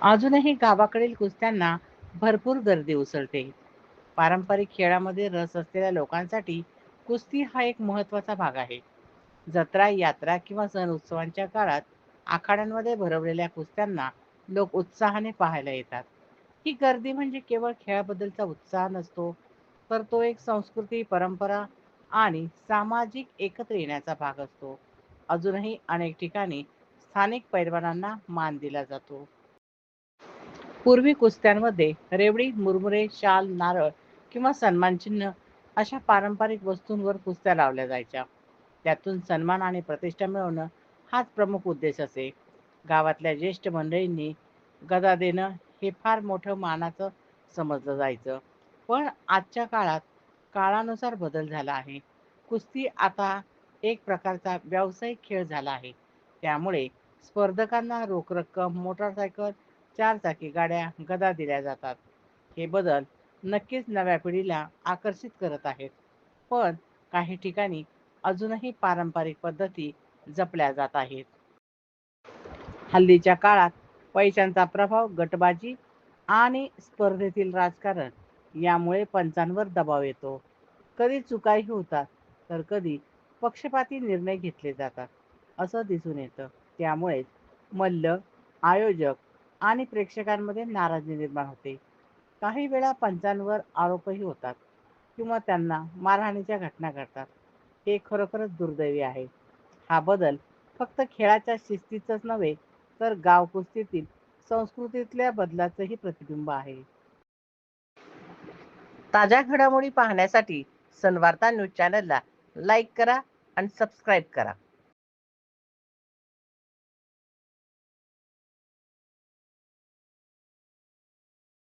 अजूनही गावाकडील कुस्त्यांना भरपूर गर्दी उसळते. पारंपरिक खेळामध्ये रस असलेल्या लोकांसाठी कुस्ती हा एक महत्त्वाचा भाग आहे. जत्रा, यात्रा किंवा सण उत्सवांच्या काळात आखाड्यांमध्ये भरवलेल्या कुस्त्यांना लोक उत्साहाने पाहायला येतात. ही गर्दी म्हणजे केवळ खेळाबद्दलचा उत्साह नसतो, तर तो एक संस्कृती, परंपरा आणि सामाजिक एकत्र येण्याचा भाग असतो. अजूनही अनेक ठिकाणी स्थानिक पैलवानांना मान दिला जातो. पूर्वी कुस्त्यांमध्ये रेवडी, मुरमुरे, शाल, नारळ किंवा सन्मानचिन्ह अशा पारंपरिक वस्तूंवर कुस्त्या लावल्या जायच्या. त्यातून सन्मान आणि प्रतिष्ठा मिळवणं हाच प्रमुख उद्देश असे. गावातल्या ज्येष्ठ मंडळींनी गदा देणं हे फार मोठं मानाचं समजलं जायचं. पण आजच्या काळात काळानुसार बदल झाला आहे. कुस्ती आता एक प्रकारचा व्यावसायिक खेळ झाला आहे. त्यामुळे स्पर्धकांना रोख रक्कम, मोटारसायकल, चारचाकी गाड्या, गदा दिल्या जातात. हे बदल नक्कीच नव्या पिढीला आकर्षित करत आहेत. पण काही ठिकाणी अजूनही पारंपरिक पद्धती जपल्या जात आहेत. हल्लीच्या काळात पैशांचा प्रभाव, गटबाजी आणि स्पर्धेतील राजकारण यामुळे पंचांवर दबाव येतो. कधी चुकाही होतात, तर कधी पक्षपाती निर्णय घेतले जातात, असं दिसून येतं. त्यामुळेच मल्ल, आयोजक आणि प्रेक्षकांमध्ये नाराजी निर्माण होते. काही वेळा पंचांवर आरोपही होतात किंवा त्यांना मारहाणीच्या घटना घडतात. हे खरोखरच दुर्दैवी आहे. हा बदल फक्त खेळाच्या शिस्तीतच नव्हे, तर गाव कुस्तीतील संस्कृतीतल्या बदलाचंही प्रतिबिंब आहे. ताज्या घडामोडी पाहण्यासाठी सनवार्ता न्यूज चॅनलला लाईक करा आणि सबस्क्राईब करा.